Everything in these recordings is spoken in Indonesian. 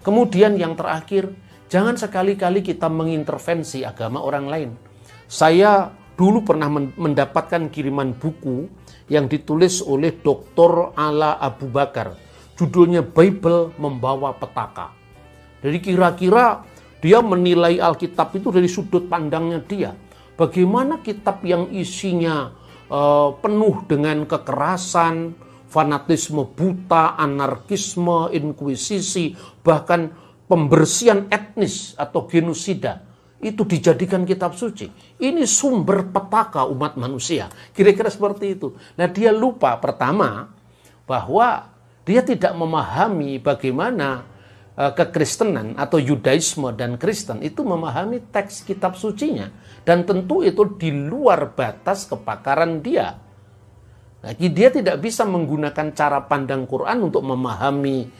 Kemudian yang terakhir, jangan sekali-kali kita mengintervensi agama orang lain. Saya dulu pernah mendapatkan kiriman buku yang ditulis oleh Dr. Ala Abu Bakar. Judulnya Bible Membawa Petaka. Jadi kira-kira dia menilai Alkitab itu dari sudut pandangnya dia. Bagaimana kitab yang isinya penuh dengan kekerasan, fanatisme buta, anarkisme, inkuisisi, bahkan pembersihan etnis atau genosida, itu dijadikan kitab suci. Ini sumber petaka umat manusia. Kira-kira seperti itu. Nah, dia lupa pertama bahwa dia tidak memahami bagaimana kekristenan atau Yudaisme dan Kristen itu memahami teks kitab sucinya. Dan tentu itu di luar batas kepakaran dia. Nah, dia tidak bisa menggunakan cara pandang Quran untuk memahami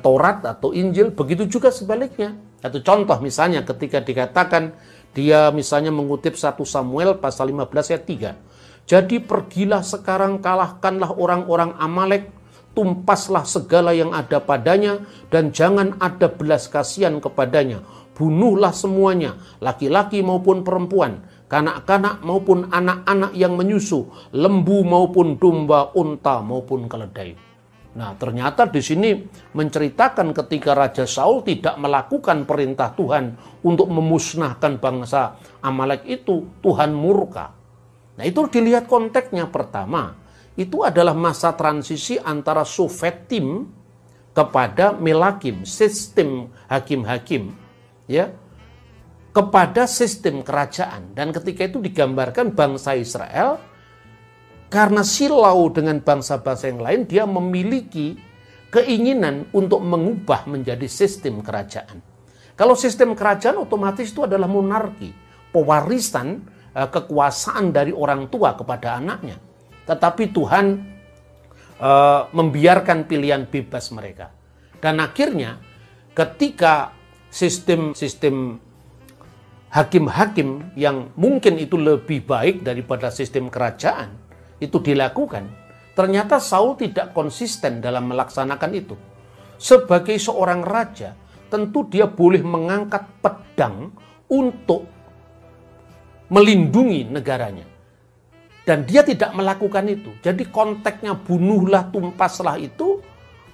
Taurat atau Injil. Begitu juga sebaliknya. Satu contoh misalnya ketika dikatakan dia misalnya mengutip 1 Samuel pasal 15 ayat 3. Jadi pergilah sekarang, kalahkanlah orang-orang Amalek, tumpaslah segala yang ada padanya, dan jangan ada belas kasihan kepadanya. Bunuhlah semuanya, laki-laki maupun perempuan, kanak-kanak maupun anak-anak yang menyusu, lembu maupun domba, unta maupun keledai. Nah, ternyata di sini menceritakan ketika Raja Saul tidak melakukan perintah Tuhan untuk memusnahkan bangsa Amalek itu, Tuhan murka. Nah, itu dilihat konteksnya. Pertama, itu adalah masa transisi antara Sofetim kepada Melakim, sistem hakim-hakim, ya, kepada sistem kerajaan. Dan ketika itu digambarkan bangsa Israel, karena silau dengan bangsa-bangsa yang lain, dia memiliki keinginan untuk mengubah menjadi sistem kerajaan. Kalau sistem kerajaan otomatis itu adalah monarki, pewarisan kekuasaan dari orang tua kepada anaknya. Tetapi Tuhan membiarkan pilihan bebas mereka. Dan akhirnya ketika sistem hakim-hakim yang mungkin itu lebih baik daripada sistem kerajaan itu dilakukan, ternyata Saul tidak konsisten dalam melaksanakan itu. Sebagai seorang raja, tentu dia boleh mengangkat pedang untuk melindungi negaranya. Dan dia tidak melakukan itu. Jadi konteksnya bunuhlah, tumpaslah itu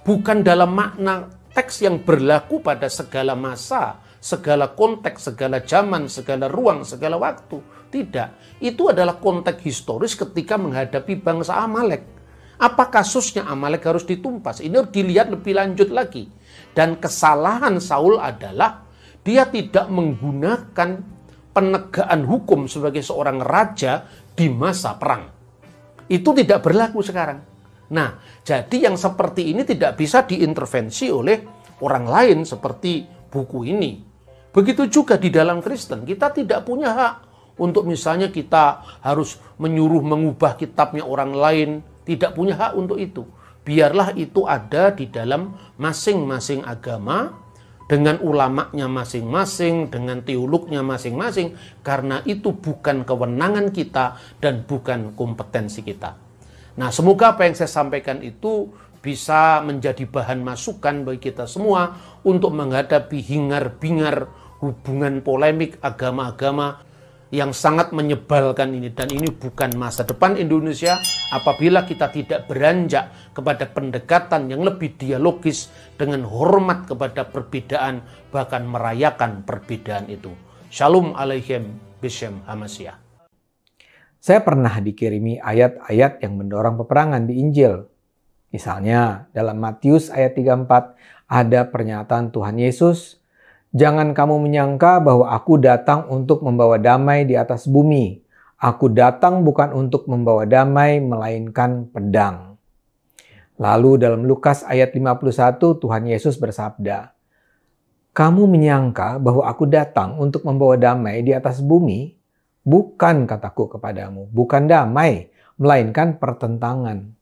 bukan dalam makna teks yang berlaku pada segala masa, segala konteks, segala zaman, segala ruang, segala waktu. Tidak. Itu adalah konteks historis ketika menghadapi bangsa Amalek. Apa kasusnya Amalek harus ditumpas? Ini harus dilihat lebih lanjut lagi. Dan kesalahan Saul adalah dia tidak menggunakan penegakan hukum sebagai seorang raja di masa perang. Itu tidak berlaku sekarang. Nah, jadi yang seperti ini tidak bisa diintervensi oleh orang lain seperti buku ini. Begitu juga di dalam Kristen, kita tidak punya hak untuk misalnya kita harus menyuruh mengubah kitabnya orang lain. Tidak punya hak untuk itu. Biarlah itu ada di dalam masing-masing agama, dengan ulamanya masing-masing, dengan teolognya masing-masing, karena itu bukan kewenangan kita dan bukan kompetensi kita. Nah, semoga apa yang saya sampaikan itu bisa menjadi bahan masukan bagi kita semua untuk menghadapi hingar-bingar hubungan polemik agama-agama yang sangat menyebalkan ini. Dan ini bukan masa depan Indonesia apabila kita tidak beranjak kepada pendekatan yang lebih dialogis dengan hormat kepada perbedaan, bahkan merayakan perbedaan itu. Shalom Aleichem Beshem Hamasyah. Saya pernah dikirimi ayat-ayat yang mendorong peperangan di Injil. Misalnya dalam Matius ayat 34 ada pernyataan Tuhan Yesus, "Jangan kamu menyangka bahwa aku datang untuk membawa damai di atas bumi. Aku datang bukan untuk membawa damai, melainkan pedang." Lalu dalam Lukas ayat 51, Tuhan Yesus bersabda, "Kamu menyangka bahwa aku datang untuk membawa damai di atas bumi? Bukan, kataku kepadamu, bukan damai, melainkan pertentangan."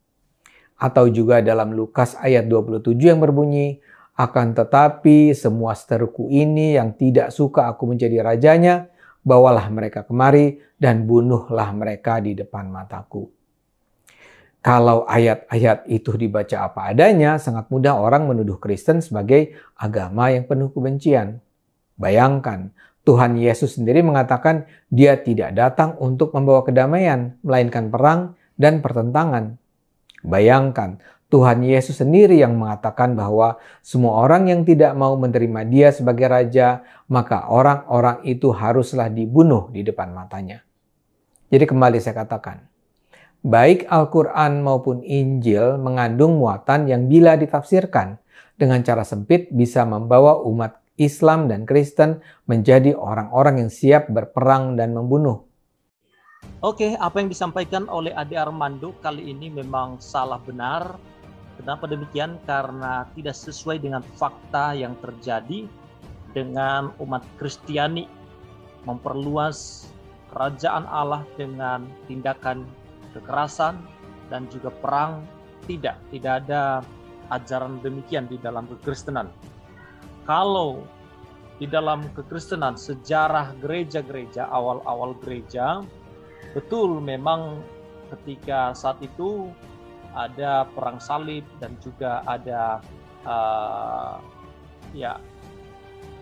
Atau juga dalam Lukas ayat 27 yang berbunyi, "Akan tetapi semua seteruku ini yang tidak suka aku menjadi rajanya, bawalah mereka kemari dan bunuhlah mereka di depan mataku." Kalau ayat-ayat itu dibaca apa adanya, sangat mudah orang menuduh Kristen sebagai agama yang penuh kebencian. Bayangkan, Tuhan Yesus sendiri mengatakan Dia tidak datang untuk membawa kedamaian, melainkan perang dan pertentangan. Bayangkan, Tuhan Yesus sendiri yang mengatakan bahwa semua orang yang tidak mau menerima Dia sebagai Raja, maka orang-orang itu haruslah dibunuh di depan matanya. Jadi kembali saya katakan, baik Al-Quran maupun Injil mengandung muatan yang bila ditafsirkan dengan cara sempit bisa membawa umat Islam dan Kristen menjadi orang-orang yang siap berperang dan membunuh. Oke, apa yang disampaikan oleh Ade Armando kali ini memang salah benar. Kenapa demikian? Karena tidak sesuai dengan fakta yang terjadi dengan umat Kristiani memperluas kerajaan Allah dengan tindakan kekerasan dan juga perang. Tidak ada ajaran demikian di dalam kekristenan. Kalau di dalam kekristenan sejarah gereja-gereja, awal-awal gereja, betul memang ketika saat itu ada perang salib dan juga ada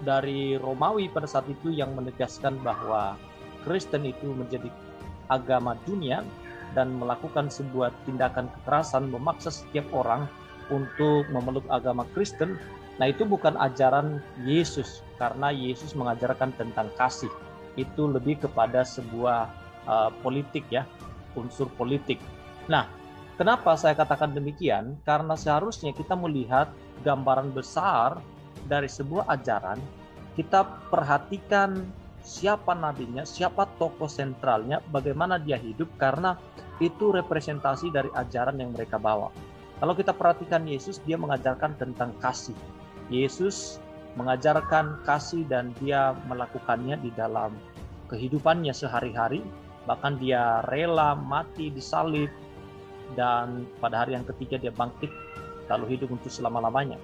dari Romawi pada saat itu yang menegaskan bahwa Kristen itu menjadi agama dunia dan melakukan sebuah tindakan kekerasan memaksa setiap orang untuk memeluk agama Kristen. Nah, itu bukan ajaran Yesus, karena Yesus mengajarkan tentang kasih. Itu lebih kepada sebuah politik ya, unsur politik. Nah, kenapa saya katakan demikian? Karena seharusnya kita melihat gambaran besar dari sebuah ajaran, kita perhatikan siapa nabinya, siapa tokoh sentralnya, bagaimana dia hidup, karena itu representasi dari ajaran yang mereka bawa. Kalau kita perhatikan Yesus, dia mengajarkan tentang kasih. Yesus mengajarkan kasih dan dia melakukannya di dalam kehidupannya sehari-hari. Bahkan dia rela mati disalib dan pada hari yang ketiga dia bangkit lalu hidup untuk selama-lamanya.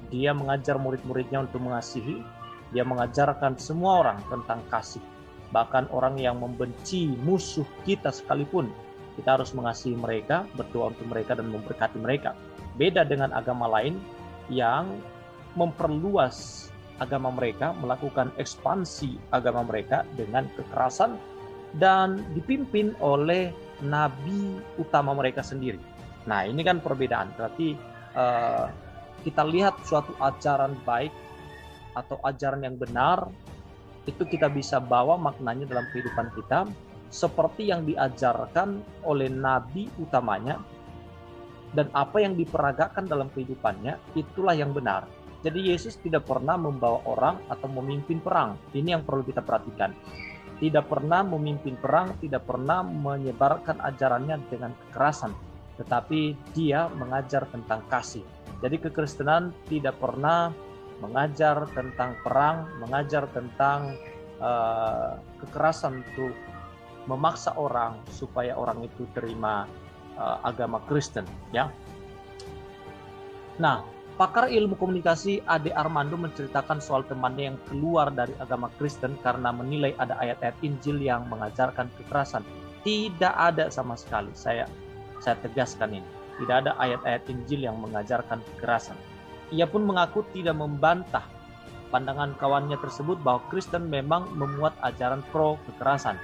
Dia mengajar murid-muridnya untuk mengasihi. Dia mengajarkan semua orang tentang kasih. Bahkan orang yang membenci musuh kita sekalipun, kita harus mengasihi mereka, berdoa untuk mereka dan memberkati mereka. Beda dengan agama lain yang memperluas agama mereka, melakukan ekspansi agama mereka dengan kekerasan dan dipimpin oleh nabi utama mereka sendiri. Nah, ini kan perbedaan. Berarti kita lihat suatu ajaran baik atau ajaran yang benar, itu kita bisa bawa maknanya dalam kehidupan kita seperti yang diajarkan oleh nabi utamanya, dan apa yang diperagakan dalam kehidupannya itulah yang benar. Jadi Yesus tidak pernah membawa orang atau memimpin perang. Ini yang perlu kita perhatikan. Tidak pernah memimpin perang, tidak pernah menyebarkan ajarannya dengan kekerasan, tetapi dia mengajar tentang kasih. Jadi kekristenan tidak pernah mengajar tentang perang, mengajar tentang kekerasan untuk memaksa orang supaya orang itu terima agama Kristen, ya. Nah, pakar ilmu komunikasi Ade Armando menceritakan soal temannya yang keluar dari agama Kristen karena menilai ada ayat-ayat Injil yang mengajarkan kekerasan. Tidak ada sama sekali. Saya tegaskan ini. Tidak ada ayat-ayat Injil yang mengajarkan kekerasan. Ia pun mengaku tidak membantah pandangan kawannya tersebut bahwa Kristen memang memuat ajaran pro kekerasan.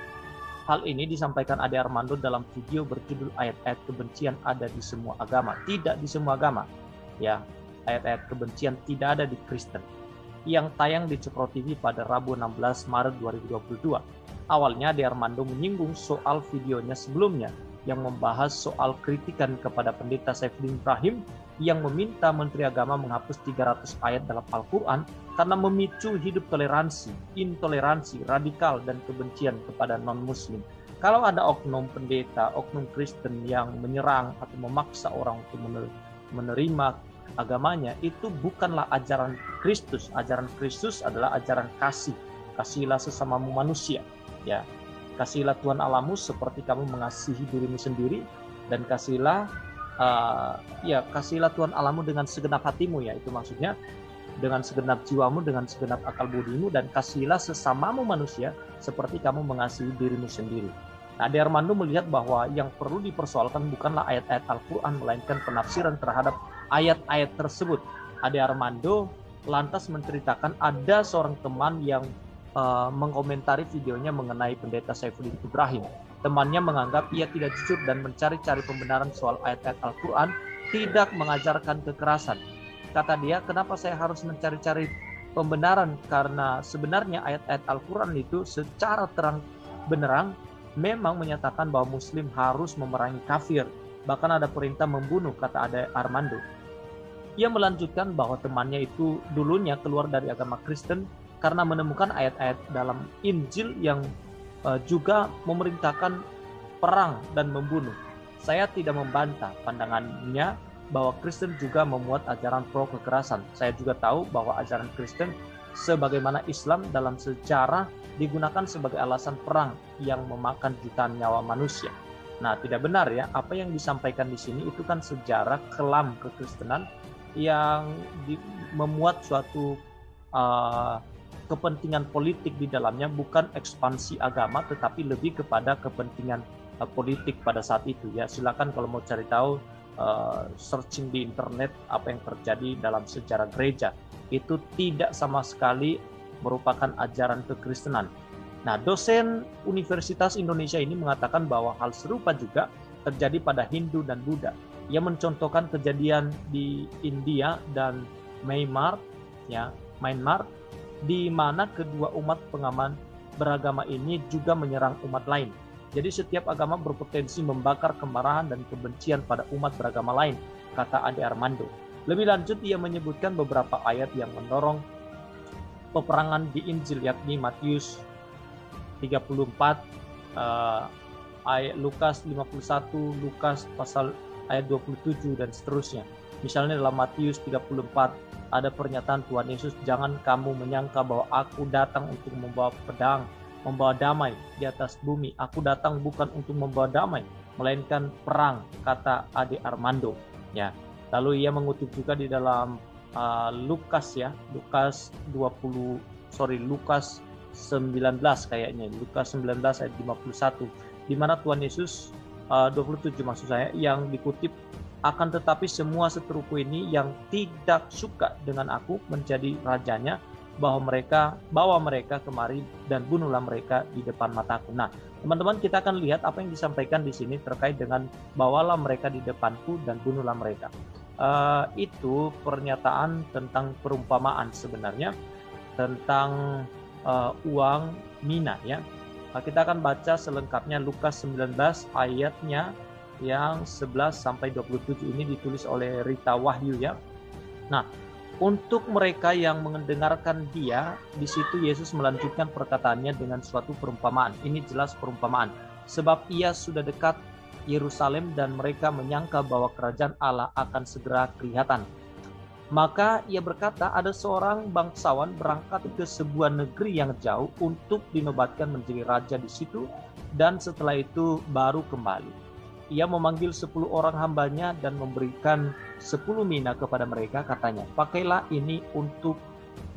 Hal ini disampaikan Ade Armando dalam video berjudul Ayat-ayat Kebencian Ada di Semua Agama. Tidak di semua agama. Ya, ayat-ayat kebencian tidak ada di Kristen. Yang tayang di Cokro TV pada Rabu 16 Maret 2022. Awalnya Ade Armando menyinggung soal videonya sebelumnya yang membahas soal kritikan kepada pendeta Saifullah Ibrahim yang meminta Menteri Agama menghapus 300 ayat dalam Al-Quran karena memicu hidup toleransi, intoleransi, radikal, dan kebencian kepada non-Muslim. Kalau ada oknum pendeta, oknum Kristen yang menyerang atau memaksa orang untuk menerima agamanya, itu bukanlah ajaran Kristus. Ajaran Kristus adalah ajaran kasih. Kasihilah sesamamu manusia. Ya, kasihilah Tuhan Allahmu seperti kamu mengasihi dirimu sendiri, dan kasihilah Tuhan Allahmu dengan segenap hatimu, ya, itu maksudnya dengan segenap jiwamu, dengan segenap akal budimu, dan kasihilah sesamamu manusia seperti kamu mengasihi dirimu sendiri. Nah, Ade Armando melihat bahwa yang perlu dipersoalkan bukanlah ayat-ayat Al-Quran, melainkan penafsiran terhadap ayat-ayat tersebut. Ade Armando lantas menceritakan ada seorang teman yang mengomentari videonya mengenai pendeta Saifuddin Ibrahim. Temannya menganggap ia tidak jujur dan mencari-cari pembenaran soal ayat-ayat Al-Quran, tidak mengajarkan kekerasan. Kata dia, kenapa saya harus mencari-cari pembenaran? Karena sebenarnya ayat-ayat Al-Quran itu secara terang benerang memang menyatakan bahwa Muslim harus memerangi kafir. Bahkan ada perintah membunuh, kata Ade Armando. Ia melanjutkan bahwa temannya itu dulunya keluar dari agama Kristen karena menemukan ayat-ayat dalam Injil yang juga memerintahkan perang dan membunuh. Saya tidak membantah pandangannya bahwa Kristen juga memuat ajaran pro kekerasan. Saya juga tahu bahwa ajaran Kristen sebagaimana Islam dalam sejarah digunakan sebagai alasan perang yang memakan jutaan nyawa manusia. Nah, tidak benar ya, apa yang disampaikan di sini itu kan sejarah kelam kekristenan yang memuat suatu kepentingan politik di dalamnya, bukan ekspansi agama tetapi lebih kepada kepentingan politik pada saat itu ya. Silakan kalau mau cari tahu, searching di internet apa yang terjadi dalam sejarah gereja. Itu tidak sama sekali merupakan ajaran kekristenan. Nah, dosen Universitas Indonesia ini mengatakan bahwa hal serupa juga terjadi pada Hindu dan Buddha. Ia mencontohkan kejadian di India dan Myanmar ya, di mana kedua umat pengaman beragama ini juga menyerang umat lain. Jadi setiap agama berpotensi membakar kemarahan dan kebencian pada umat beragama lain, kata Ade Armando. Lebih lanjut, ia menyebutkan beberapa ayat yang mendorong peperangan di Injil, yakni Matius 34, ayat Lukas 51, Lukas pasal ayat 27 dan seterusnya. Misalnya dalam Matius 34 ada pernyataan Tuhan Yesus, jangan kamu menyangka bahwa aku datang untuk membawa pedang, membawa damai di atas bumi. Aku datang bukan untuk membawa damai, melainkan perang, kata Ade Armando. Ya. Lalu ia mengutip juga di dalam Lukas 19 kayaknya, Lukas 19 ayat 51, di mana Tuhan Yesus 27 maksud saya yang dikutip, akan tetapi semua seteruku ini yang tidak suka dengan aku menjadi rajanya, bawa mereka kemari dan bunuhlah mereka di depan mataku. Nah, teman-teman, kita akan lihat apa yang disampaikan di sini terkait dengan bawalah mereka di depanku dan bunuhlah mereka. Itu pernyataan tentang perumpamaan sebenarnya tentang uang mina ya. Kita akan baca selengkapnya Lukas 19 ayatnya yang 11 sampai 27 ini ditulis oleh Rita Wahyu ya. Nah, untuk mereka yang mendengarkan dia, di situ Yesus melanjutkan perkataannya dengan suatu perumpamaan. Ini jelas perumpamaan. Sebab ia sudah dekat Yerusalem dan mereka menyangka bahwa kerajaan Allah akan segera kelihatan. Maka ia berkata, ada seorang bangsawan berangkat ke sebuah negeri yang jauh untuk dinobatkan menjadi raja di situ, dan setelah itu baru kembali. Ia memanggil 10 orang hambanya dan memberikan 10 mina kepada mereka, katanya, pakailah ini untuk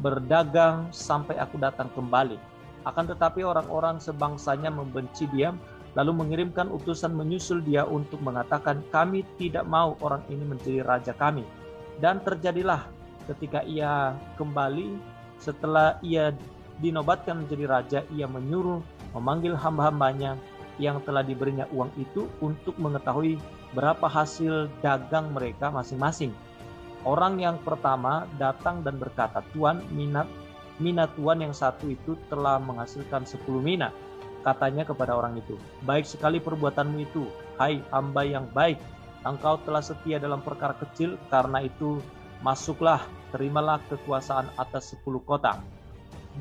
berdagang sampai aku datang kembali. Akan tetapi orang-orang sebangsanya membenci dia, lalu mengirimkan utusan menyusul dia untuk mengatakan, kami tidak mau orang ini menjadi raja kami. Dan terjadilah ketika ia kembali, setelah ia dinobatkan menjadi raja, ia menyuruh memanggil hamba-hambanya yang telah diberinya uang itu untuk mengetahui berapa hasil dagang mereka masing-masing. Orang yang pertama datang dan berkata, Tuan, mina Tuan yang satu itu telah menghasilkan 10 mina. Katanya kepada orang itu, baik sekali perbuatanmu itu, hai hamba yang baik. Engkau telah setia dalam perkara kecil, karena itu masuklah, terimalah kekuasaan atas 10 kota.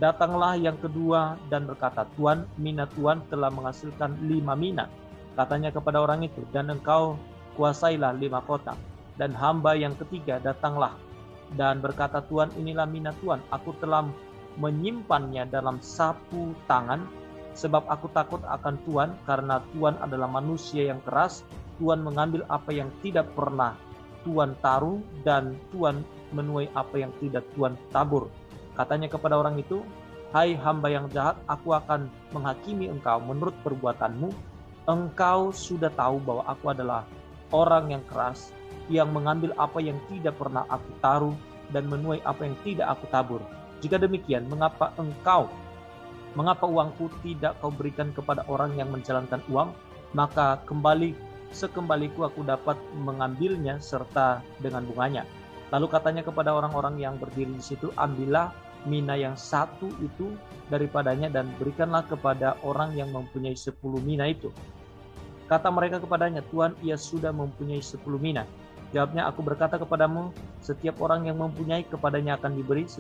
Datanglah yang kedua dan berkata, Tuan, mina Tuan telah menghasilkan 5 mina. Katanya kepada orang itu, dan engkau kuasailah 5 kota. Dan hamba yang ketiga datanglah dan berkata, Tuan, inilah mina Tuan, aku telah menyimpannya dalam sapu tangan, sebab aku takut akan Tuan, karena Tuan adalah manusia yang keras. Tuan mengambil apa yang tidak pernah Tuan taruh, dan Tuan menuai apa yang tidak Tuan tabur. Katanya kepada orang itu, hai hamba yang jahat, aku akan menghakimi engkau menurut perbuatanmu. engkau sudah tahu bahwa aku adalah orang yang keras, yang mengambil apa yang tidak pernah aku taruh dan menuai apa yang tidak aku tabur. Jika demikian, mengapa uangku tidak kau berikan kepada orang yang menjalankan uang? Maka sekembaliku aku dapat mengambilnya serta dengan bunganya. Lalu katanya kepada orang-orang yang berdiri di situ, ambillah mina yang satu itu daripadanya dan berikanlah kepada orang yang mempunyai 10 mina itu. Kata mereka kepadanya, Tuhan, ia sudah mempunyai 10 mina. Jawabnya, aku berkata kepadamu, setiap orang yang mempunyai kepadanya akan diberi,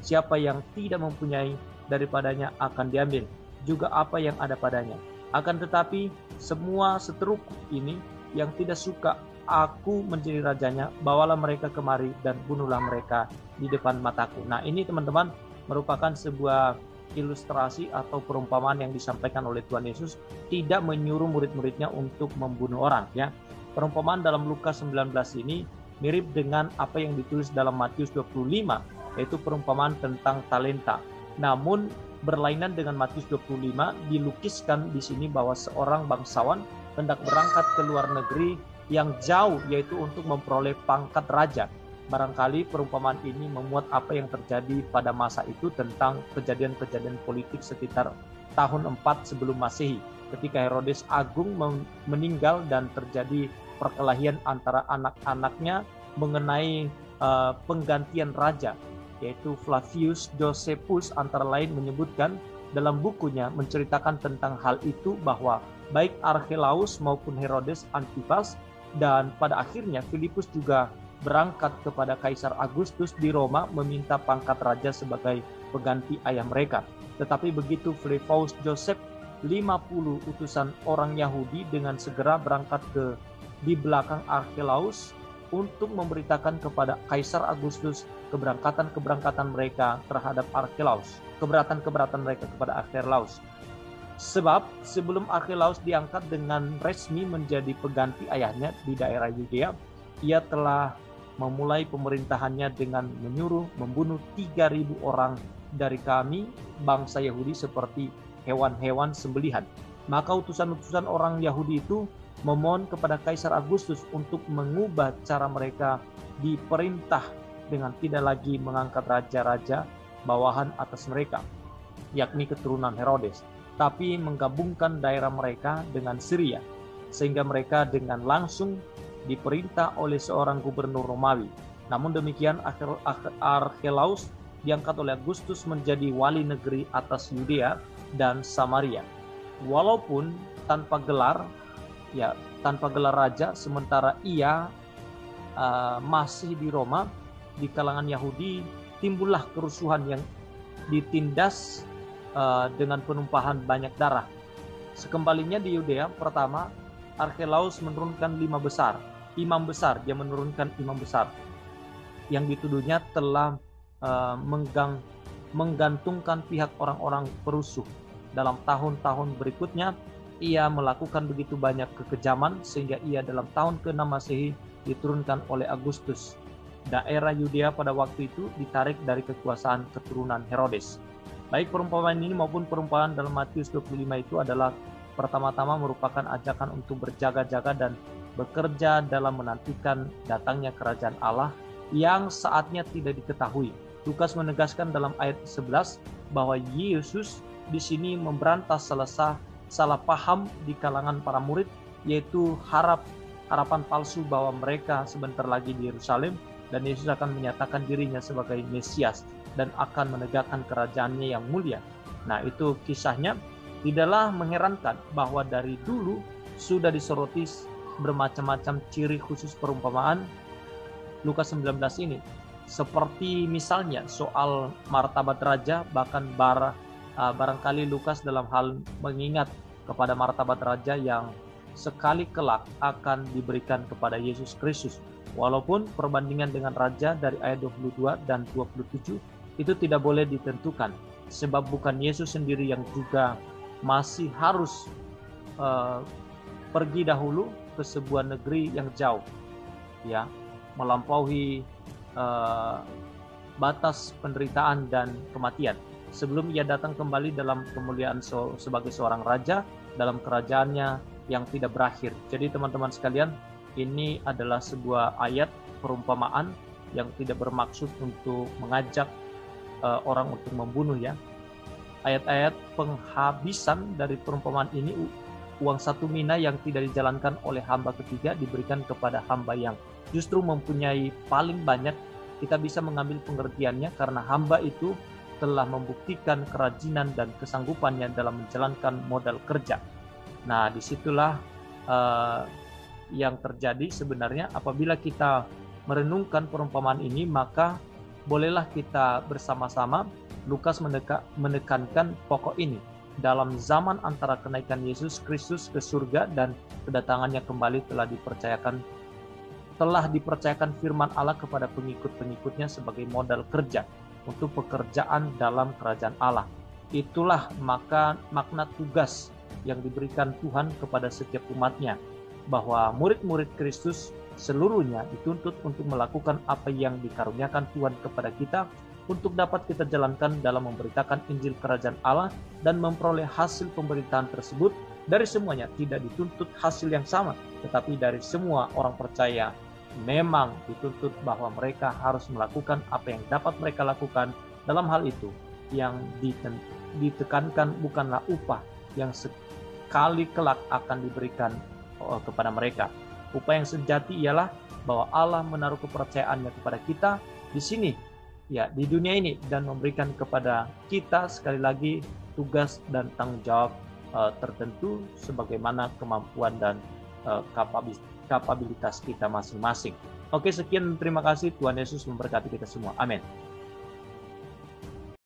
siapa yang tidak mempunyai daripadanya akan diambil, juga apa yang ada padanya. Akan tetapi semua seterukku ini yang tidak suka aku menjadi rajanya, bawalah mereka kemari dan bunuhlah mereka di depan mataku. Nah, ini teman-teman merupakan sebuah ilustrasi atau perumpamaan yang disampaikan oleh Tuhan Yesus, tidak menyuruh murid-muridnya untuk membunuh orang, ya. Perumpamaan dalam Lukas 19 ini mirip dengan apa yang ditulis dalam Matius 25, yaitu perumpamaan tentang talenta. Namun berlainan dengan Matius 25, dilukiskan di sini bahwa seorang bangsawan hendak berangkat ke luar negeri yang jauh, yaitu untuk memperoleh pangkat raja. Barangkali perumpamaan ini memuat apa yang terjadi pada masa itu tentang kejadian-kejadian politik sekitar tahun 4 sebelum Masehi, ketika Herodes Agung meninggal dan terjadi perkelahian antara anak-anaknya mengenai penggantian raja, yaitu Flavius Josephus antara lain menyebutkan dalam bukunya menceritakan tentang hal itu bahwa baik Archelaus maupun Herodes Antipas dan pada akhirnya Filipus juga berangkat kepada Kaisar Agustus di Roma meminta pangkat raja sebagai pengganti ayah mereka. Tetapi begitu Flavius Joseph, 50 utusan orang Yahudi dengan segera berangkat di belakang Archelaus untuk memberitakan kepada Kaisar Agustus keberangkatan mereka terhadap Archelaus, keberatan mereka kepada Archelaus. Sebab sebelum Archelaus diangkat dengan resmi menjadi pengganti ayahnya di daerah Yudea, ia telah memulai pemerintahannya dengan menyuruh membunuh 3.000 orang dari kami, bangsa Yahudi, seperti hewan-hewan sembelihan. Maka utusan-utusan orang Yahudi itu memohon kepada Kaisar Agustus untuk mengubah cara mereka diperintah dengan tidak lagi mengangkat raja-raja bawahan atas mereka, yakni keturunan Herodes, tapi menggabungkan daerah mereka dengan Syria, sehingga mereka dengan langsung diperintah oleh seorang gubernur Romawi. Namun demikian, Archelaus diangkat oleh Agustus menjadi wali negeri atas Yudea dan Samaria. Walaupun tanpa gelar raja, sementara ia masih di Roma, di kalangan Yahudi timbullah kerusuhan yang ditindas dengan penumpahan banyak darah. Sekembalinya di Yudea, pertama Archelaus menurunkan imam besar, dia menurunkan imam besar yang dituduhnya telah menggantungkan pihak orang-orang perusuh. Dalam tahun-tahun berikutnya ia melakukan begitu banyak kekejaman sehingga ia dalam tahun ke-6 Masehi diturunkan oleh Agustus. Daerah Yudea pada waktu itu ditarik dari kekuasaan keturunan Herodes. Baik perumpamaan ini maupun perumpamaan dalam Matius 25 itu adalah pertama-tama merupakan ajakan untuk berjaga-jaga dan bekerja dalam menantikan datangnya kerajaan Allah yang saatnya tidak diketahui. Lukas menegaskan dalam ayat 11 bahwa Yesus di sini memberantas salah paham di kalangan para murid, yaitu harapan palsu bahwa mereka sebentar lagi di Yerusalem dan Yesus akan menyatakan dirinya sebagai Mesias dan akan menegakkan kerajaannya yang mulia. Nah, itu kisahnya. Tidaklah mengherankan bahwa dari dulu sudah disoroti bermacam-macam ciri khusus perumpamaan Lukas 19 ini. Seperti misalnya soal martabat raja, bahkan barangkali Lukas dalam hal mengingat kepada martabat raja yang sekali kelak akan diberikan kepada Yesus Kristus. Walaupun perbandingan dengan raja dari ayat 22 dan 27 itu tidak boleh ditentukan, sebab bukan Yesus sendiri yang juga masih harus pergi dahulu ke sebuah negeri yang jauh, ya, melampaui batas penderitaan dan kematian sebelum ia datang kembali dalam kemuliaan sebagai seorang raja dalam kerajaannya yang tidak berakhir. Jadi teman-teman sekalian, ini adalah sebuah ayat perumpamaan yang tidak bermaksud untuk mengajak orang untuk membunuh ya. Ayat-ayat penghabisan dari perumpamaan ini, uang 1 mina yang tidak dijalankan oleh hamba ketiga diberikan kepada hamba yang justru mempunyai paling banyak. Kita bisa mengambil pengertiannya karena hamba itu telah membuktikan kerajinan dan kesanggupannya dalam menjalankan modal kerja. Nah, disitulah yang terjadi sebenarnya apabila kita merenungkan perumpamaan ini, maka bolehlah kita bersama-sama Lukas menekankan pokok ini. Dalam zaman antara kenaikan Yesus Kristus ke surga dan kedatangannya kembali telah dipercayakan firman Allah kepada pengikut-pengikutnya sebagai modal kerja untuk pekerjaan dalam kerajaan Allah. Itulah makna tugas yang diberikan Tuhan kepada setiap umatnya, bahwa murid-murid Kristus seluruhnya dituntut untuk melakukan apa yang dikaruniakan Tuhan kepada kita untuk dapat kita jalankan dalam memberitakan Injil Kerajaan Allah dan memperoleh hasil pemberitaan tersebut. Dari semuanya tidak dituntut hasil yang sama, tetapi dari semua orang percaya memang dituntut bahwa mereka harus melakukan apa yang dapat mereka lakukan. Dalam hal itu yang ditekankan bukanlah upah yang sekali kelak akan diberikan kepada mereka. Upah yang sejati ialah bahwa Allah menaruh kepercayaannya kepada kita di sini, ya, di dunia ini, dan memberikan kepada kita sekali lagi tugas dan tanggung jawab tertentu sebagaimana kemampuan dan kapabilitas kita masing-masing. Oke, sekian, terima kasih. Tuhan Yesus memberkati kita semua. Amin.